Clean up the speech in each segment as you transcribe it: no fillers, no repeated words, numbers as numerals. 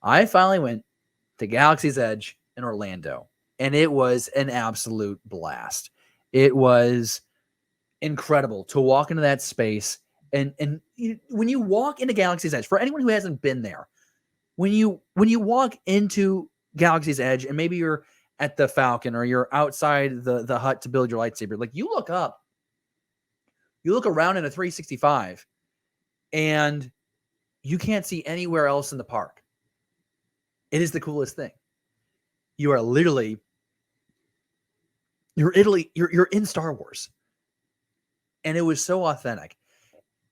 I finally went to Galaxy's Edge in Orlando, and it was an absolute blast. It was incredible to walk into that space. And when you walk into Galaxy's Edge, for anyone who hasn't been there, when you walk into Galaxy's Edge, and maybe you're at the Falcon or you're outside the hut to build your lightsaber, like you look up, you look around in a 365, and you can't see anywhere else in the park. It is the coolest thing. You are literally you're in Star Wars, and it was so authentic.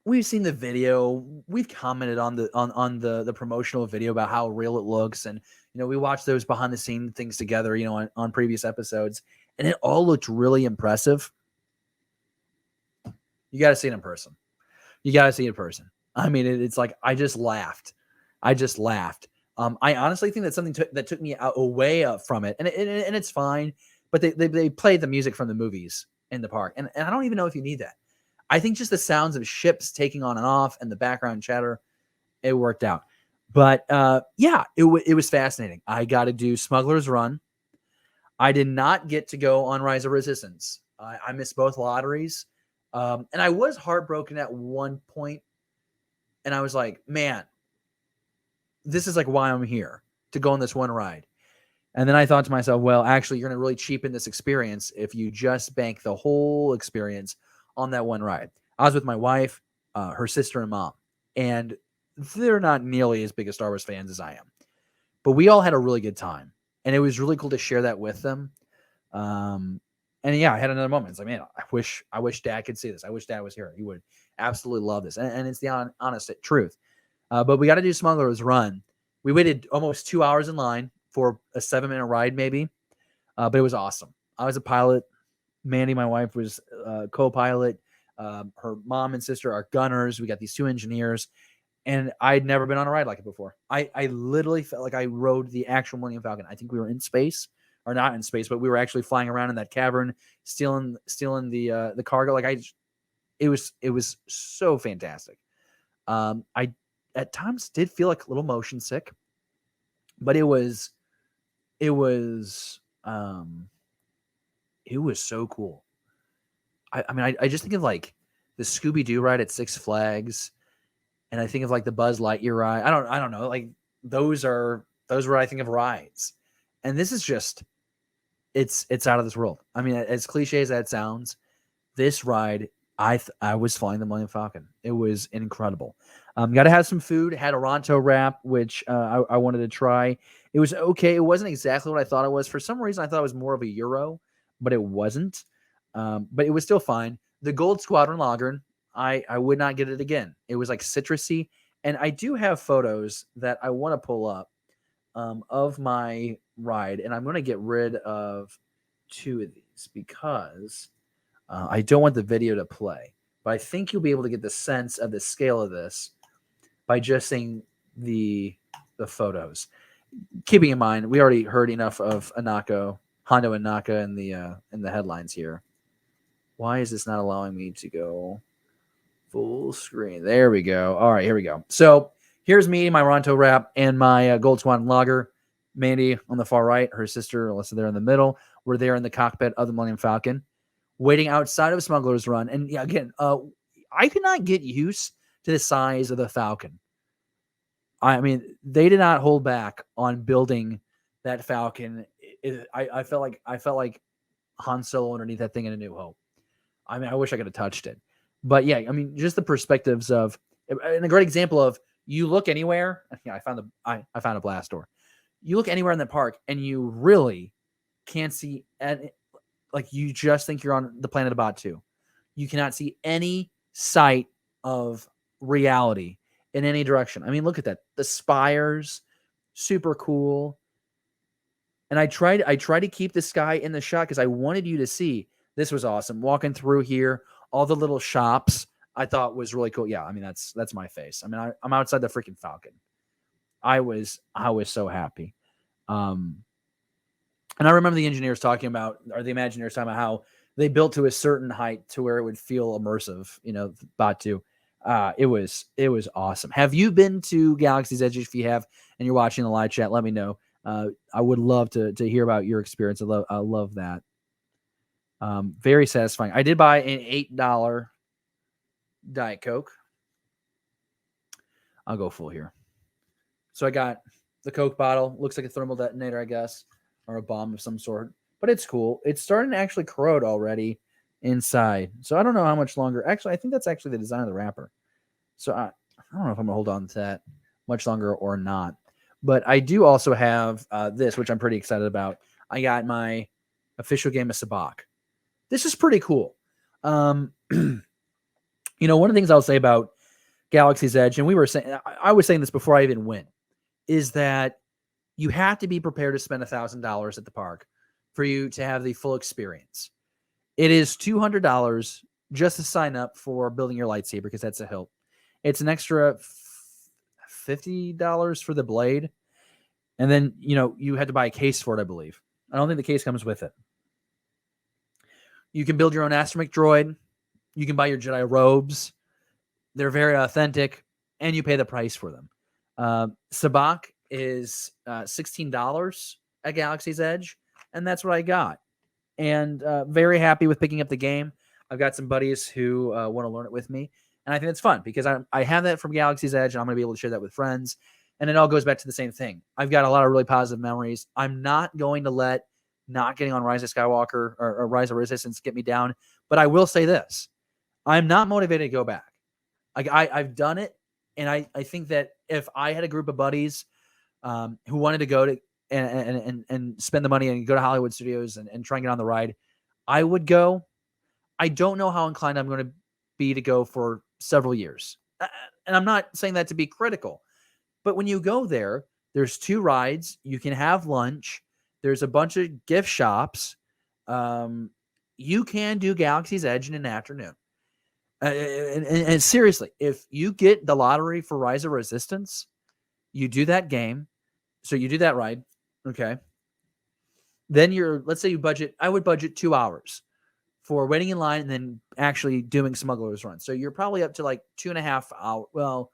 We've seen the video. We've commented on the promotional video about how real it looks, and we watched those behind the scene things together, on previous episodes, and it all looked really impressive. You got to see it in person. You got to see it in person. I mean, it's like I just laughed. I honestly think that's something that took me away from it, and it's fine. But they played the music from the movies in the park, and I don't even know if you need that. I think just the sounds of ships taking on and off and the background chatter, it worked out. But yeah, it was fascinating. I got to do Smuggler's Run. I did not get to go on Rise of Resistance. I missed both lotteries, and I was heartbroken at one point. And I was like, man, this is like why I'm here, to go on this one ride. And then I thought to myself, well, actually, you're going to really cheapen this experience if you just bank the whole experience on that one ride. I was with my wife, her sister, and mom, and they're not nearly as big a Star Wars fans as I am. But we all had a really good time, and it was really cool to share that with them. And yeah, I had another moment. It's like, man, I wish Dad could see this. I wish Dad was here. He would absolutely love this. And it's the honest truth. But we got to do Smuggler's Run. We waited almost 2 hours in line for a 7-minute ride, maybe. But it was awesome. I was a pilot. Mandy, my wife, was co-pilot. Her mom and sister are gunners. We got these 2 engineers. And I'd never been on a ride like it before. I literally felt like I rode the actual Millennium Falcon. I think we were in space. Or not in space, but we were actually flying around in that cavern, stealing the cargo. It was so fantastic. I at times did feel like a little motion sick, but it was so cool. I mean, I just think of like the Scooby-Doo ride at Six Flags, and I think of like the Buzz Lightyear ride. I don't know. Like those were I think of rides, and this is just. It's out of this world. I mean, as cliche as that sounds, this ride, I was flying the Millennium Falcon. It was incredible. Got to have some food. Had a Ronto wrap, which I wanted to try. It was okay. It wasn't exactly what I thought it was. For some reason, I thought it was more of a gyro, but it wasn't. But it was still fine. The Gold Squadron Lager, I would not get it again. It was like citrusy. And I do have photos that I want to pull up of my ride, and I'm going to get rid of 2 of these because I don't want the video to play, but I think you'll be able to get the sense of the scale of this by just seeing the photos. Keeping in mind, we already heard enough of Hondo Anaka in the headlines here. Why is this not allowing me to go full screen? There we go. All right, here we go. So here's me, my Ronto wrap, and my Gold Swan lager. Mandy on the far right, her sister Alyssa there in the middle. We're there in the cockpit of the Millennium Falcon, waiting outside of Smuggler's Run. And yeah, again, I could not get used to the size of the Falcon. I mean, they did not hold back on building that Falcon. I felt like Han Solo underneath that thing in A New Hope. I mean, I wish I could have touched it. But yeah, I mean, just the perspectives of, and a great example of, you look anywhere. Yeah, I found a blast door. You look anywhere in the park, and you really can't see, and like you just think you're on the planet Abatu. You cannot see any sight of reality in any direction. I mean, look at that. The spires, super cool. And I tried to keep the sky in the shot because I wanted you to see this was awesome. Walking through here, all the little shops I thought was really cool. Yeah, I mean that's my face. I mean I'm outside the freaking Falcon. I was so happy. And I remember the engineers talking about, or the Imagineers talking about how they built to a certain height to where it would feel immersive, Batu. It was awesome. Have you been to Galaxy's Edge? If you have, and you're watching the live chat, let me know. I would love to hear about your experience. I love that. Very satisfying. I did buy an $8 Diet Coke. I'll go full here. So I got the Coke bottle. Looks like a thermal detonator, I guess, or a bomb of some sort. But it's cool. It's starting to actually corrode already inside. So I don't know how much longer. Actually, I think that's actually the design of the wrapper. So I don't know if I'm going to hold on to that much longer or not. But I do also have this, which I'm pretty excited about. I got my official game of Sabacc. This is pretty cool. One of the things I'll say about Galaxy's Edge, and I was saying this before I even went, is that you have to be prepared to spend $1,000 at the park for you to have the full experience. It is $200 just to sign up for building your lightsaber, because that's a hilt. It's an extra $50 for the blade. And then, you had to buy a case for it, I believe. I don't think the case comes with it. You can build your own astromech droid. You can buy your Jedi robes. They're very authentic, and you pay the price for them. Sabacc is $16 at Galaxy's Edge, and that's what I got. And very happy with picking up the game. I've got some buddies who want to learn it with me, and I think it's fun because I have that from Galaxy's Edge, and I'm going to be able to share that with friends. And it all goes back to the same thing. I've got a lot of really positive memories. I'm not going to let not getting on Rise of Skywalker or Rise of Resistance get me down, but I will say this. I'm not motivated to go back. I've done it, and I think that if I had a group of buddies who wanted to go to and spend the money and go to Hollywood Studios and try and get on the ride, I would go. I don't know how inclined I'm going to be to go for several years. And I'm not saying that to be critical, but when you go there, there's 2 rides. You can have lunch. There's a bunch of gift shops. You can do Galaxy's Edge in an afternoon. And seriously, if you get the lottery for Rise of Resistance, you do that game. So you do that ride. Okay. Then let's say I would budget 2 hours for waiting in line and then actually doing Smuggler's Run. So you're probably up to like 2.5 hours. Well,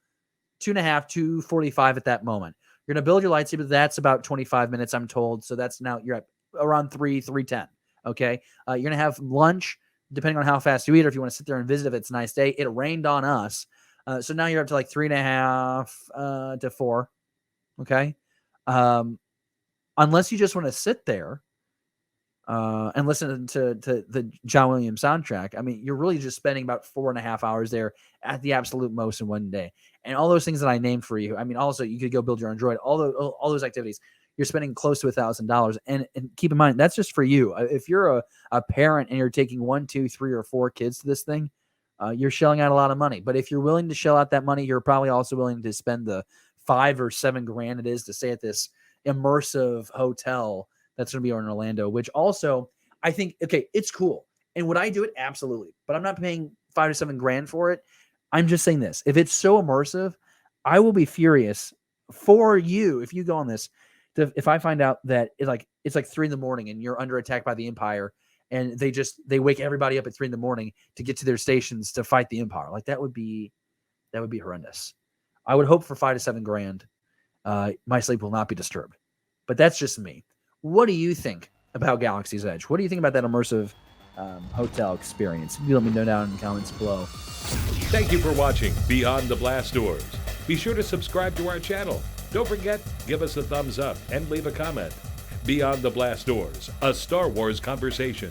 2.5, 2:45 at that moment. You're going to build your lightsaber. That's about 25 minutes, I'm told. So that's now you're at around 3:10. Okay. You're going to have lunch, depending on how fast you eat, or if you want to sit there and visit, if it's a nice day. It rained on us. So now you're up to like 3.5 to 4. Okay. Unless you just want to sit there and listen to the John Williams soundtrack, I mean, you're really just spending about 4.5 hours there at the absolute most in one day. And all those things that I named for you, I mean, also you could go build your own droid, all those activities, you're spending close to $1,000. And keep in mind, that's just for you. If you're a parent and you're taking 1, 2, 3, or 4 kids to this thing, you're shelling out a lot of money. But if you're willing to shell out that money, you're probably also willing to spend the $5 or $7 grand it is to stay at this immersive hotel that's going to be in Orlando, which also I think, okay, it's cool. And would I do it? Absolutely. But I'm not paying $5 to $7 grand for it. I'm just saying this. If it's so immersive, I will be furious for you if you go on this. If I find out that it's like 3 a.m. and you're under attack by the Empire, and they wake everybody up at 3 a.m. to get to their stations to fight the Empire, like that would be horrendous. I would hope for $5 to $7 grand. My sleep will not be disturbed, but that's just me. What do you think about Galaxy's Edge? What do you think about that immersive hotel experience? You let me know down in the comments below. Thank you for watching Beyond the Blast Doors. Be sure to subscribe to our channel. Don't forget, give us a thumbs up and leave a comment. Beyond the Blast Doors, a Star Wars conversation.